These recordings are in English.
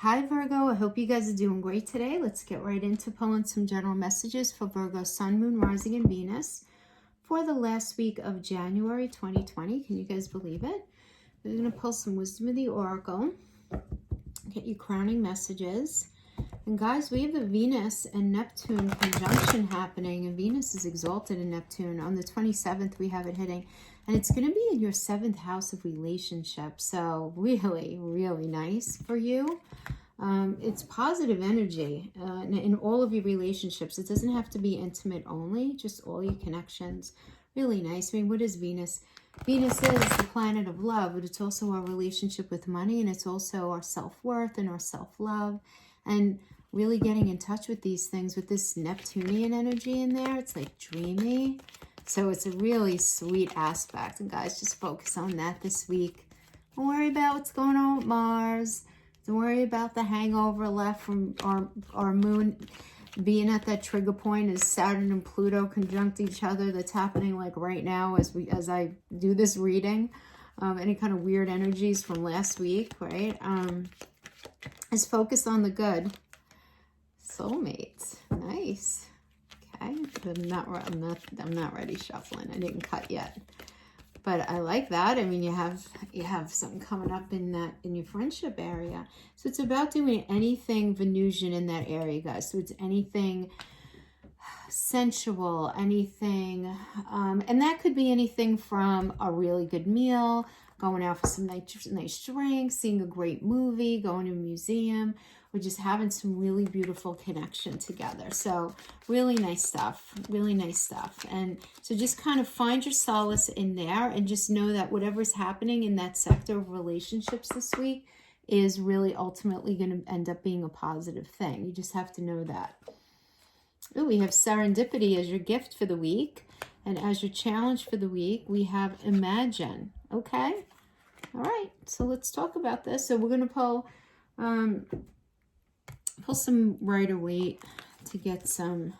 Hi Virgo, I hope you guys are doing great today. Let's get right into pulling some general messages for Virgo, Sun, Moon, Rising, and Venus for the last week of January 2020. Can you guys believe it? We're going to pull some wisdom of the Oracle, get you crowning messages. And guys, we have the Venus and Neptune conjunction happening, and Venus is exalted in Neptune. On the 27th, we have it hitting, and it's going to be in your 7th house of relationships. So really, really nice for you. It's positive energy in all of your relationships. It doesn't have to be intimate only, just all your connections. Really nice. I mean, what is Venus? Venus is the planet of love, but it's also our relationship with money, and it's also our self-worth and our self-love, and really getting in touch with these things with this Neptunian energy in there. It's like dreamy. So it's a really sweet aspect. And guys, just focus on that this week. Don't worry about what's going on with Mars. Don't worry about the hangover left from our moon being at that trigger point as Saturn and Pluto conjunct each other. That's happening like right now as I do this reading. Any kind of weird energies from last week, right? Is focus on the good. Soulmates, nice. Okay, I'm not ready shuffling. I didn't cut yet. But I like that. I mean, you have something coming up in your friendship area. So it's about doing anything Venusian in that area, guys. So it's anything sensual, anything, and that could be anything from a really good meal, going out for some nice drinks, seeing a great movie, going to a museum, or just having some really beautiful connection together. So really nice stuff, really nice stuff. And so just kind of find your solace in there and just know that whatever's happening in that sector of relationships this week is really ultimately going to end up being a positive thing. You just have to know that. Oh, we have serendipity as your gift for the week. And as your challenge for the week, we have imagine. Okay? All right. So let's talk about this. So we're going to pull some Rider-Waite to get some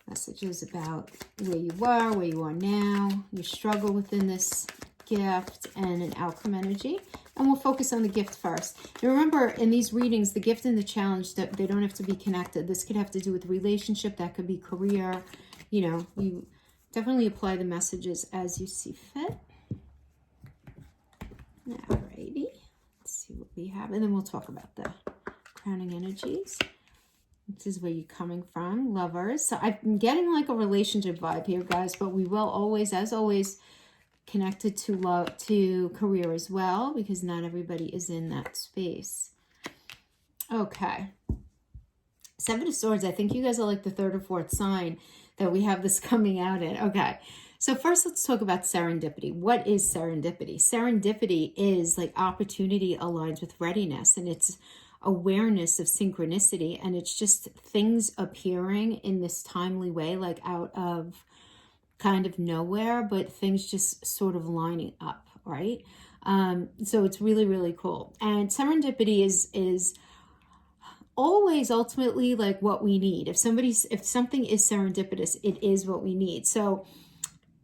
messages about where you are now, your struggle within this gift, and an outcome energy. And we'll focus on the gift first. And remember, in these readings, the gift and the challenge, that they don't have to be connected. This could have to do with relationship. That could be career. You know, you definitely apply the messages as you see fit. Alrighty. Let's see what we have. And then we'll talk about the crowning energies. This is where you're coming from. Lovers. So I'm getting like a relationship vibe here, guys. But we will always, as always, connected to love, to career as well, because not everybody is in that space. Okay. Seven of Swords. I think you guys are like the third or fourth sign that we have this coming out in. Okay. So first, let's talk about serendipity. What is serendipity? Serendipity is like opportunity aligns with readiness, and it's awareness of synchronicity, and it's just things appearing in this timely way, like out of kind of nowhere, but things just sort of lining up, right? So it's really, really cool. And serendipity is always ultimately like what we need. If something is serendipitous, it is what we need. So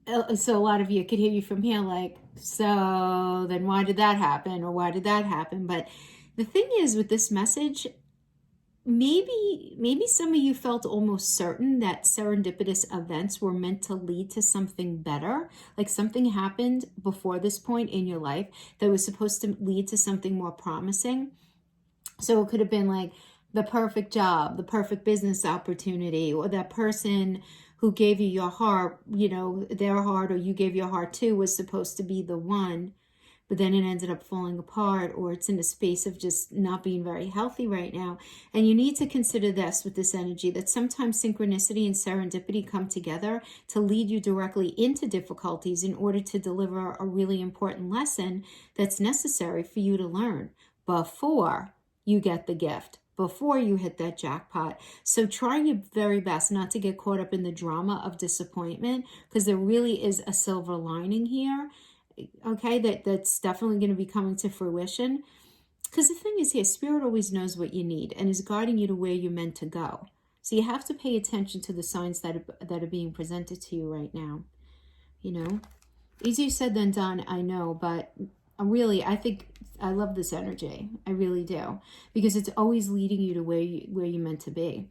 a lot of you could hear you from here like, so then why did that happen? Or why did that happen? But the thing is with this message, maybe some of you felt almost certain that serendipitous events were meant to lead to something better. Like something happened before this point in your life that was supposed to lead to something more promising. So it could have been like the perfect job, the perfect business opportunity, or that person who gave you your heart, you know, their heart, or you gave your heart to, was supposed to be the one. But then it ended up falling apart, or it's in a space of just not being very healthy right now. And you need to consider this with this energy, that sometimes synchronicity and serendipity come together to lead you directly into difficulties in order to deliver a really important lesson that's necessary for you to learn before you get the gift, before you hit that jackpot. So try your very best not to get caught up in the drama of disappointment, because there really is a silver lining here. Okay, that's definitely going to be coming to fruition. Because the thing is here, Spirit always knows what you need and is guiding you to where you're meant to go. So you have to pay attention to the signs that are being presented to you right now. You know, easier said than done, I know, but I think I love this energy. I really do, because it's always leading you to where you're meant to be.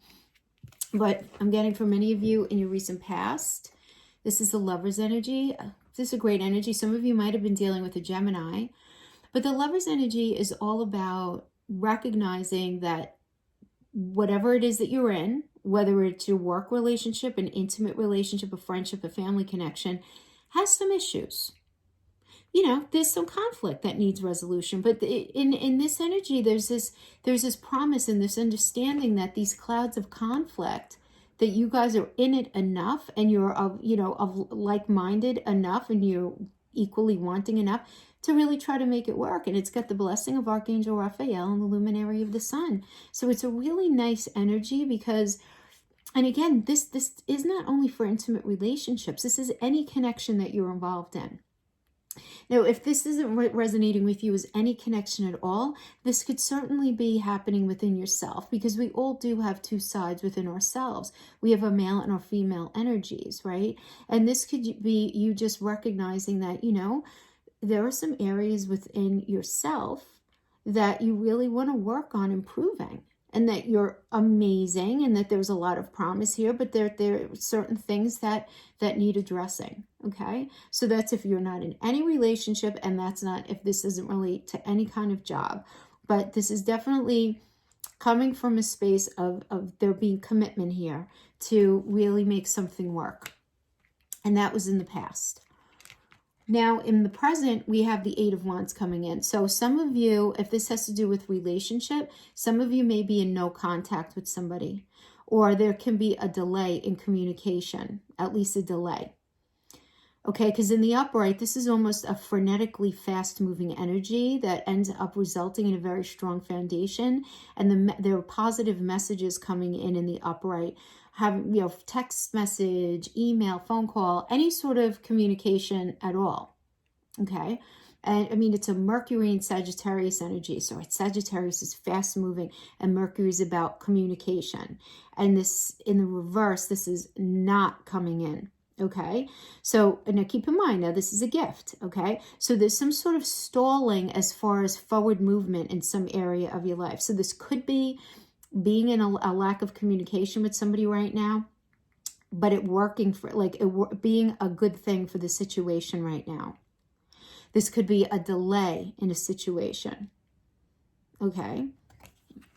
But I'm getting for many of you in your recent past, this is the Lover's energy. This is a great energy. Some of you might have been dealing with a Gemini, but the Lover's energy is all about recognizing that whatever it is that you're in, whether it's your work relationship, an intimate relationship, a friendship, a family connection, has some issues. You know, there's some conflict that needs resolution. But in this energy, there's this promise and this understanding that these clouds of conflict, that you guys are in it enough, and you're of like-minded enough, and you're equally wanting enough to really try to make it work. And it's got the blessing of Archangel Raphael and the luminary of the sun. So it's a really nice energy because, and again, this is not only for intimate relationships. This is any connection that you're involved in. Now, if this isn't resonating with you as any connection at all, this could certainly be happening within yourself, because we all do have two sides within ourselves. We have our male and our female energies, right? And this could be you just recognizing that, you know, there are some areas within yourself that you really want to work on improving, and that you're amazing, and that there's a lot of promise here, but there are certain things that need addressing, okay? So that's if you're not in any relationship, and that's not if this doesn't relate to any kind of job. But this is definitely coming from a space of there being commitment here to really make something work. And that was in the past. Now, in the present, we have the Eight of Wands coming in. So some of you, if this has to do with relationship, some of you may be in no contact with somebody, or there can be a delay in communication, at least a delay. Okay, because in the upright, this is almost a frenetically fast-moving energy that ends up resulting in a very strong foundation. And there are positive messages coming in the upright. Have, you know, text message, email, phone call, any sort of communication at all. Okay. And I mean, it's a Mercury and Sagittarius energy. So Sagittarius is fast moving, and Mercury is about communication. And this, in the reverse, this is not coming in. Okay. So now keep in mind, now this is a gift. Okay. So there's some sort of stalling as far as forward movement in some area of your life. So this could be being in a lack of communication with somebody right now, but it working for, like, it being a good thing for the situation right now. This could be a delay in a situation. Okay.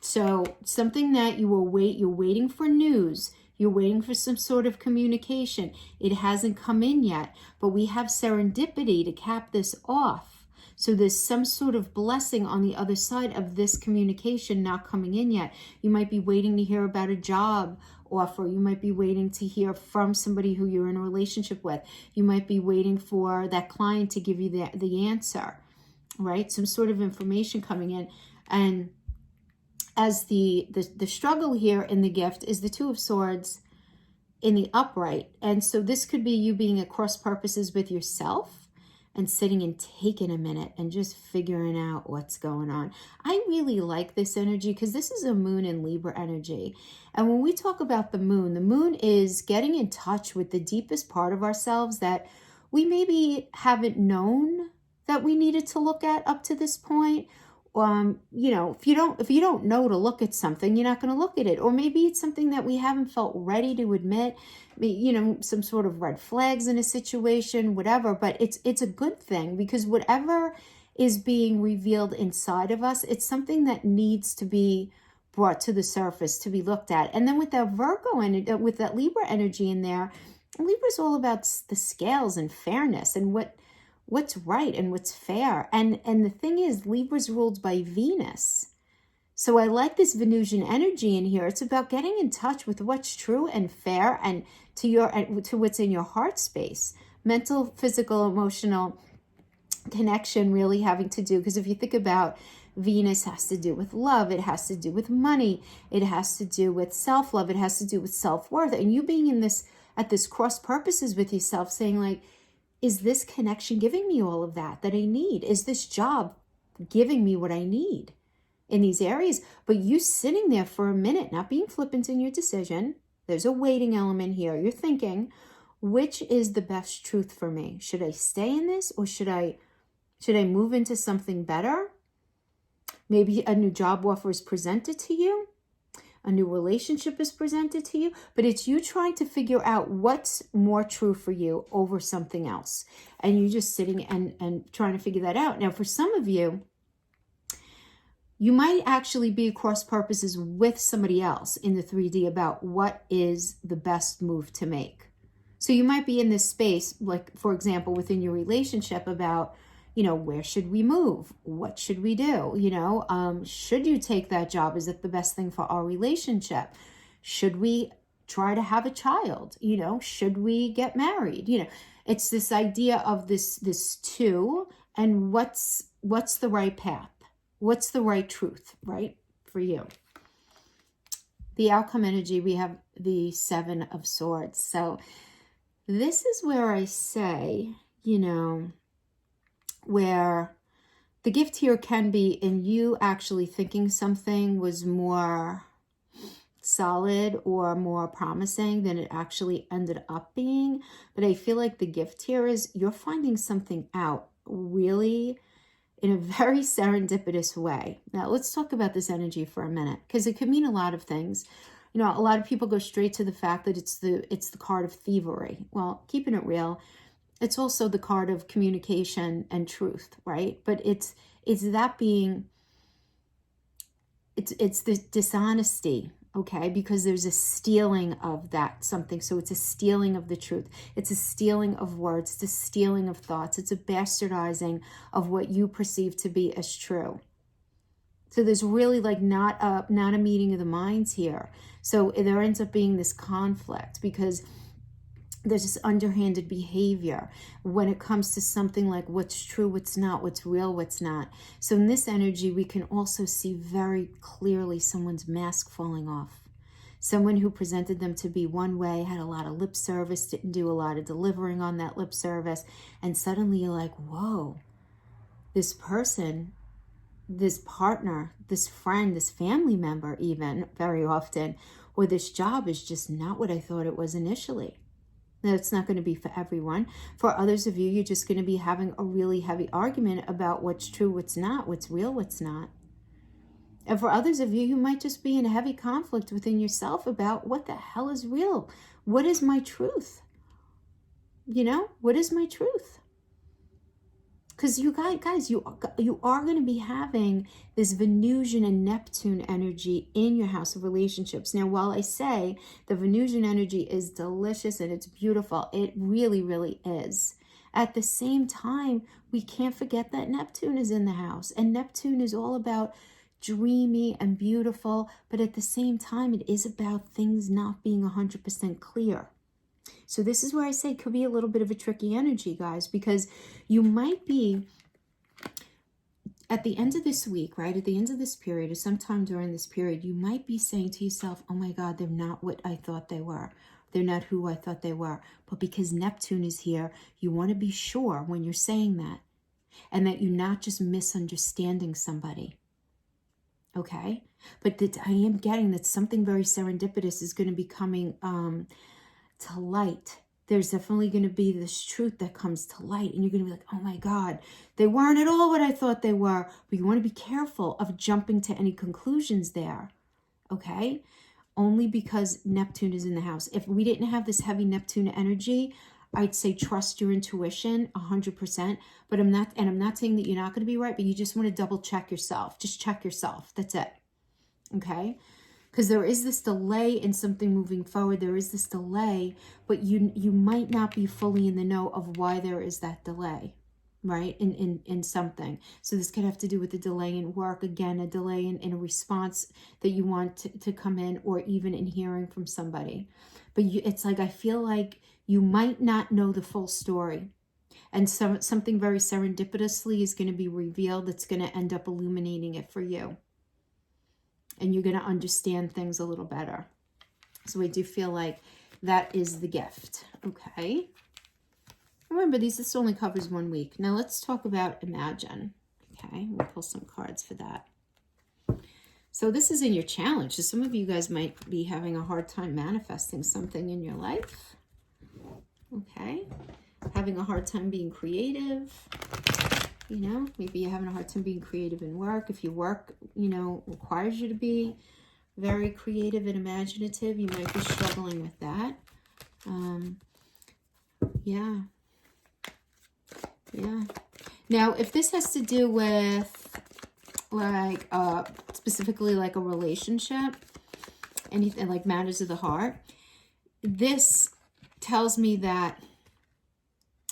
So something that you're waiting for news. You're waiting for some sort of communication. It hasn't come in yet, but we have serendipity to cap this off. So there's some sort of blessing on the other side of this communication not coming in yet. You might be waiting to hear about a job offer. You might be waiting to hear from somebody who you're in a relationship with. You might be waiting for that client to give you the answer, right? Some sort of information coming in. And as the struggle here in the gift is the Two of Swords in the upright. And so this could be you being at cross purposes with yourself, and sitting and taking a minute and just figuring out what's going on. I really like this energy because this is a Moon and Libra energy. And when we talk about the Moon is getting in touch with the deepest part of ourselves that we maybe haven't known that we needed to look at up to this point. You know, if you don't know to look at something, you're not going to look at it. Or maybe it's something that we haven't felt ready to admit, you know, some sort of red flags in a situation, whatever. But it's a good thing, because whatever is being revealed inside of us, it's something that needs to be brought to the surface, to be looked at. And then with that Virgo and with that Libra energy in there, Libra's all about the scales and fairness and what's right and what's fair. And the thing is, Libra's ruled by Venus. So I like this Venusian energy in here. It's about getting in touch with what's true and fair, and to what's in your heart space. Mental, physical, emotional connection really having to do, because if you think about Venus, has to do with love, it has to do with money, it has to do with self-love, it has to do with self-worth. And you being in this, at this cross purposes with yourself, saying like, is this connection giving me all of that I need? Is this job giving me what I need in these areas? But you sitting there for a minute, not being flippant in your decision. There's a waiting element here. You're thinking, which is the best truth for me? Should I stay in this, or should I Should I move into something better? Maybe a new job offer is presented to you. A new relationship is presented to you. But it's you trying to figure out what's more true for you over something else. And you're just sitting and trying to figure that out. Now, for some of you, you might actually be at cross purposes with somebody else in the 3D about what is the best move to make. So you might be in this space, like, for example, within your relationship about, where should we move? What should we do? Should you take that job? Is it the best thing for our relationship? Should we try to have a child? Should we get married? It's this idea of this two, and what's the right path? What's the right truth, right, for you? The outcome energy, we have the 7 of Swords. So this is where I say, where the gift here can be in you actually thinking something was more solid or more promising than it actually ended up being. But I feel like the gift here is you're finding something out really in a very serendipitous way. Now, let's talk about this energy for a minute, because it could mean a lot of things. A lot of people go straight to the fact that it's the card of thievery. Well, keeping it real, it's also the card of communication and truth, right? But it's that being, it's the dishonesty, okay? Because there's a stealing of that something. So it's a stealing of the truth. It's a stealing of words. It's a stealing of thoughts. It's a bastardizing of what you perceive to be as true. So there's really like not a meeting of the minds here. So there ends up being this conflict because there's this underhanded behavior when it comes to something like what's true, what's not, what's real, what's not. So in this energy, we can also see very clearly someone's mask falling off. Someone who presented them to be one way, had a lot of lip service, didn't do a lot of delivering on that lip service. And suddenly you're like, whoa, this person, this partner, this friend, this family member even very often, or this job is just not what I thought it was initially. Now, it's not going to be for everyone. For others of you, you're just going to be having a really heavy argument about what's true, what's not, what's real, what's not. And for others of you, you might just be in a heavy conflict within yourself about what the hell is real? What is my truth? What is my truth? Because you guys, you are going to be having this Venusian and Neptune energy in your house of relationships. Now, while I say the Venusian energy is delicious and it's beautiful, it really, really is. At the same time, we can't forget that Neptune is in the house. And Neptune is all about dreamy and beautiful. But at the same time, it is about things not being 100% clear. So this is where I say it could be a little bit of a tricky energy, guys, because you might be at the end of this week, right? At the end of this period or sometime during this period, you might be saying to yourself, oh my God, they're not what I thought they were. They're not who I thought they were. But because Neptune is here, you want to be sure when you're saying that and that you're not just misunderstanding somebody. Okay? But that I am getting that something very serendipitous is going to be coming to light. There's definitely going to be this truth that comes to light, and you're going to be like, oh my God, they weren't at all what I thought they were. But you want to be careful of jumping to any conclusions there, okay? Only because Neptune is in the house. If we didn't have this heavy Neptune energy, I'd say trust your intuition 100%, but I'm not saying that you're not going to be right, but you just want to double check yourself. Just check yourself. That's it. Okay? Because there is this delay in something moving forward. There is this delay, but you might not be fully in the know of why there is that delay, right? In something. So this could have to do with a delay in work, again, a delay in a response that you want to come in, or even in hearing from somebody. But it's like, I feel like you might not know the full story. And something very serendipitously is going to be revealed that's going to end up illuminating it for you. And you're going to understand things a little better. So I do feel like that is the gift. Okay. Remember, this only covers 1 week. Now let's talk about Imagine. Okay. We'll pull some cards for that. So this is in your challenge. So some of you guys might be having a hard time manifesting something in your life. Okay. Having a hard time being creative. you know. Maybe you're having a hard time being creative in work. If your work, you know, requires you to be very creative and imaginative, you might be struggling with that. Yeah. Now, if this has to do with like specifically like a relationship, anything like matters of the heart, this tells me that,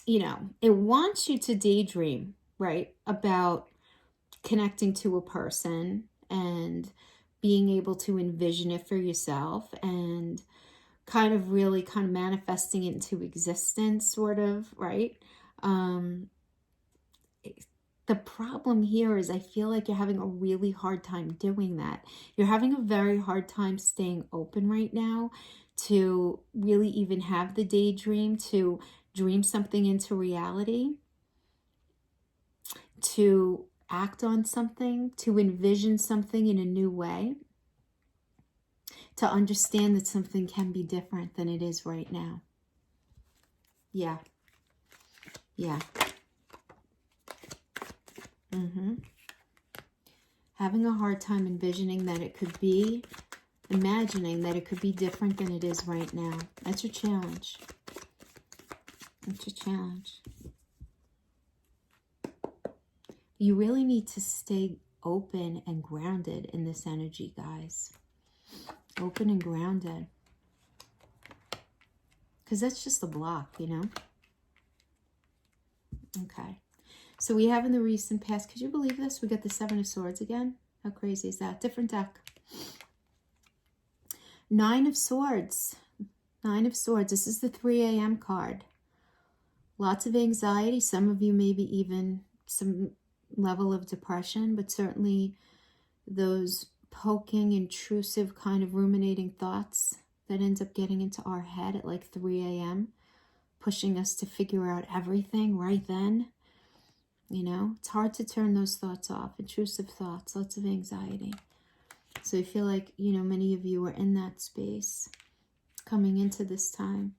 you know, it wants you to daydream, right, about connecting to a person and being able to envision it for yourself and kind of really kind of manifesting it into existence, sort of, right? The problem here is I feel like you're having a really hard time doing that. You're having a very hard time staying open right now to really even have the daydream, to dream something into reality, to act on something, to envision something in a new way, to understand that something can be different than it is right now. Yeah. Having a hard time envisioning that it could be, imagining that it could be different than it is right now. That's your challenge. That's your challenge. You really need to stay open and grounded in this energy, guys. Open and grounded. Because that's just a block, you know? Okay. So we have in the recent past, could you believe this? We got the Seven of Swords again. How crazy is that? Different deck. Nine of Swords. Nine of Swords. This is the 3 a.m. card. Lots of anxiety. Some of you maybe even some level of depression, but certainly those poking, intrusive, kind of ruminating thoughts that ends up getting into our head at like 3 a.m., pushing us to figure out everything right then. You know, it's hard to turn those thoughts off. Intrusive thoughts, lots of anxiety. So I feel like, you know, many of you are in that space coming into this time.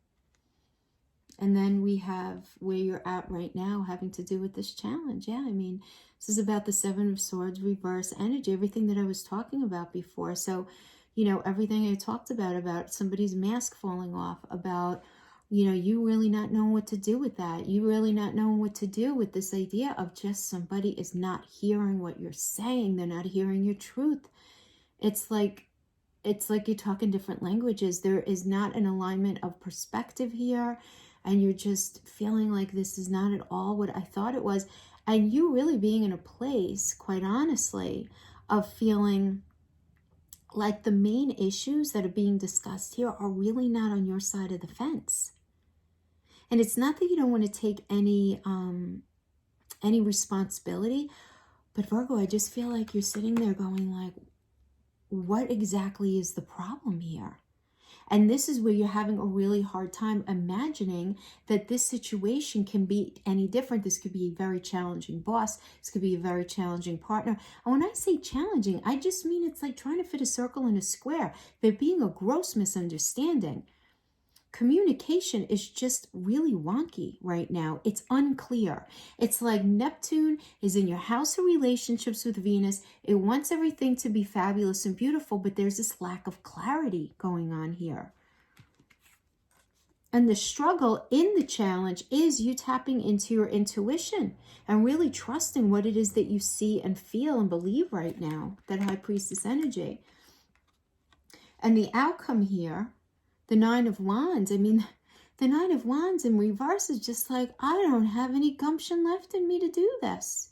And then we have where you're at right now having to do with this challenge. Yeah, I mean, this is about the Seven of Swords, reverse energy, everything that I was talking about before. So, you know, everything I talked about somebody's mask falling off, about, you know, you really not knowing what to do with that. You really not knowing what to do with this idea of just somebody is not hearing what you're saying. They're not hearing your truth. It's like you're talking different languages. There is not an alignment of perspective here. And you're just feeling like this is not at all what I thought it was. And you really being in a place, quite honestly, of feeling like the main issues that are being discussed here are really not on your side of the fence. And it's not that you don't want to take any responsibility, but Virgo, I just feel like you're sitting there going like, what exactly is the problem here? And this is where you're having a really hard time imagining that this situation can be any different. This could be a very challenging boss. This could be a very challenging partner. And when I say challenging, I just mean it's like trying to fit a circle in a square. There being a gross misunderstanding. Communication is just really wonky right now. It's unclear. It's like Neptune is in your house of relationships with Venus. It wants everything to be fabulous and beautiful, but there's this lack of clarity going on here. And the struggle in the challenge is you tapping into your intuition and really trusting what it is that you see and feel and believe right now, that High Priestess energy. And the outcome here, the Nine of Wands, I mean, the Nine of Wands in reverse is just like, I don't have any gumption left in me to do this.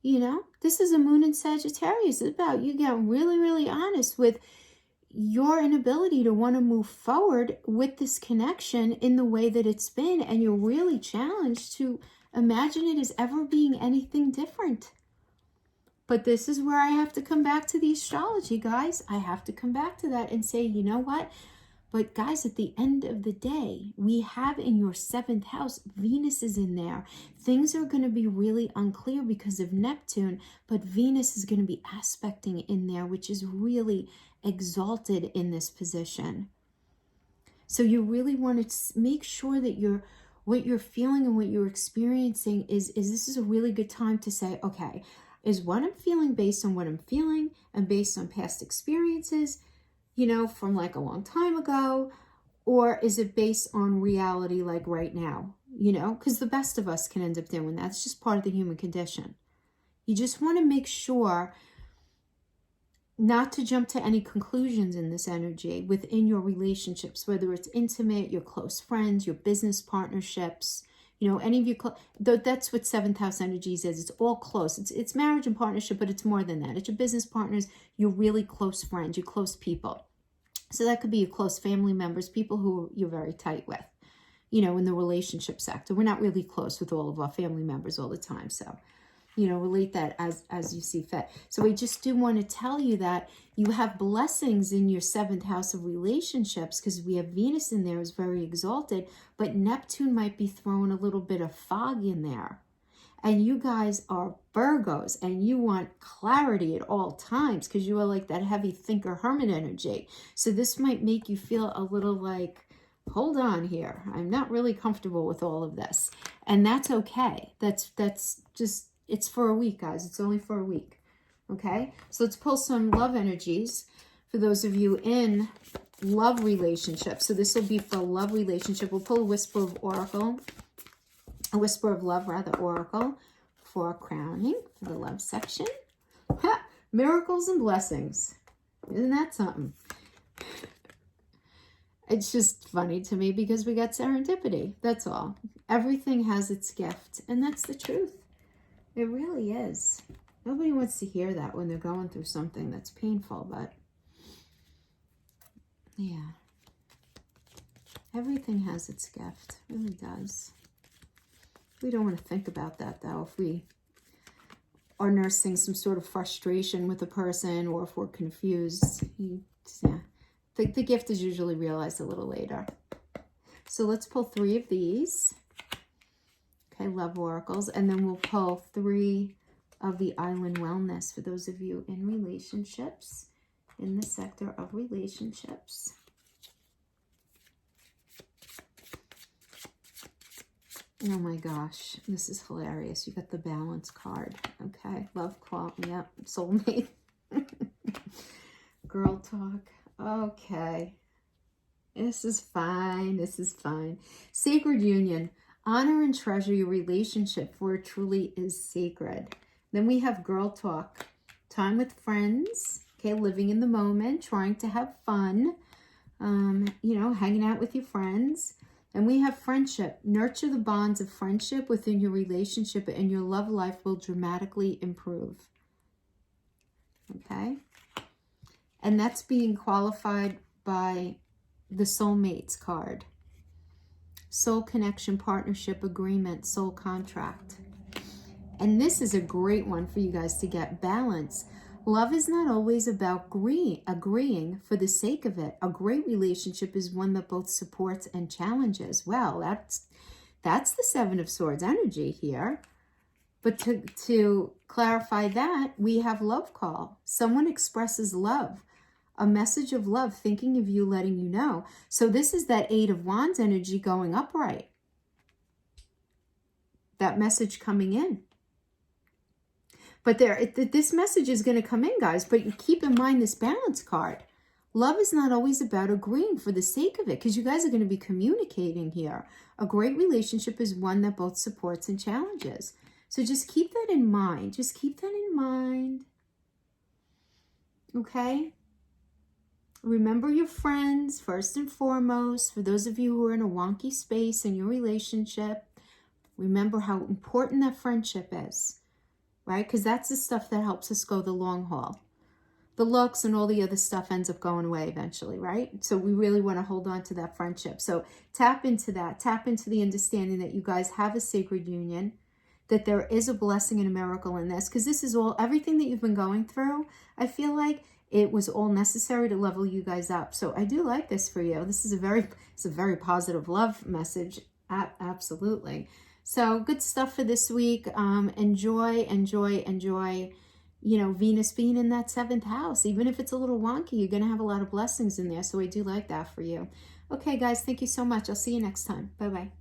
You know, this is a moon in Sagittarius. It's about you getting really, really honest with your inability to want to move forward with this connection in the way that it's been. And you're really challenged to imagine it as ever being anything different. But this is where I have to come back to the astrology, guys. I have to come back to that and say, you know what? But guys, at the end of the day, we have in your 7th house, Venus is in there. Things are going to be really unclear because of Neptune, but Venus is going to be aspecting in there, which is really exalted in this position. So you really want to make sure that you're what you're feeling and what you're experiencing is this is a really good time to say, okay, is what I'm feeling based on what I'm feeling and based on past experiences, you know, from like a long time ago, or is it based on reality like right now, you know, because the best of us can end up doing that. It's just part of the human condition. You just want to make sure not to jump to any conclusions in this energy within your relationships, whether it's intimate, your close friends, your business partnerships, you know, any of your, that's what seventh house energies is. It's all close. It's marriage and partnership, but it's more than that. It's your business partners, your really close friends, your close people. So that could be your close family members, people who you're very tight with, you know, in the relationship sector. We're not really close with all of our family members all the time. So, you know, relate that as you see fit. So I just do want to tell you that you have blessings in your seventh house of relationships, because we have Venus in there is very exalted, but Neptune might be throwing a little bit of fog in there. And you guys are Virgos and you want clarity at all times because you are like that heavy thinker hermit energy. So this might make you feel a little like, hold on here, I'm not really comfortable with all of this. And that's okay. That's just, it's for a week, guys. It's only for a week. Okay? So let's pull some love energies for those of you in love relationships. So this will be for a love relationship. We'll pull a Whisper of Oracle. A Whisper of Love, rather, Oracle for crowning for the love section. Ha! Miracles and blessings. Isn't that something? It's just funny to me because we got serendipity. That's all. Everything has its gift. And that's the truth. It really is. Nobody wants to hear that when they're going through something that's painful, but yeah. Everything has its gift. It really does. We don't want to think about that, though, if we are nursing some sort of frustration with a person or if we're confused. Yeah. The gift is usually realized a little later. So let's pull 3 of these. Okay, love oracles. And then we'll pull 3 of the island wellness for those of you in relationships, in the sector of relationships. Oh my gosh, this is hilarious. You got the balance card. Okay, love call. Yep, soulmate. Girl talk. Okay. This is fine. This is fine. Sacred union. Honor and treasure your relationship, for it truly is sacred. Then we have girl talk. Time with friends. Okay, living in the moment, trying to have fun. You know, hanging out with your friends. And we have friendship. Nurture the bonds of friendship within your relationship and your love life will dramatically improve. Okay? And that's being qualified by the soulmates card. Soul connection, partnership, agreement, soul contract. And this is a great one for you guys to get balance. Love is not always about agreeing for the sake of it. A great relationship is one that both supports and challenges. Well, that's the 7 of Swords energy here. But to clarify that, we have love call. Someone expresses love, a message of love, thinking of you, letting you know. So this is that 8 of Wands energy going upright. That message coming in. But this message is going to come in, guys. But you keep in mind this balance card. Love is not always about agreeing for the sake of it, because you guys are going to be communicating here. A great relationship is one that both supports and challenges. So just keep that in mind. Just keep that in mind. Okay? Remember your friends first and foremost. For those of you who are in a wonky space in your relationship, remember how important that friendship is. Right? Because that's the stuff that helps us go the long haul. The looks and all the other stuff ends up going away eventually, right? So we really want to hold on to that friendship. So tap into that. Tap into the understanding that you guys have a sacred union, that there is a blessing and a miracle in this. Because this is all, everything that you've been going through, I feel like it was all necessary to level you guys up. So I do like this for you. This is a very positive love message. Absolutely. So good stuff for this week. Enjoy. You know, Venus being in that 7th house. Even if it's a little wonky, you're going to have a lot of blessings in there. So I do like that for you. Okay, guys, thank you so much. I'll see you next time. Bye-bye.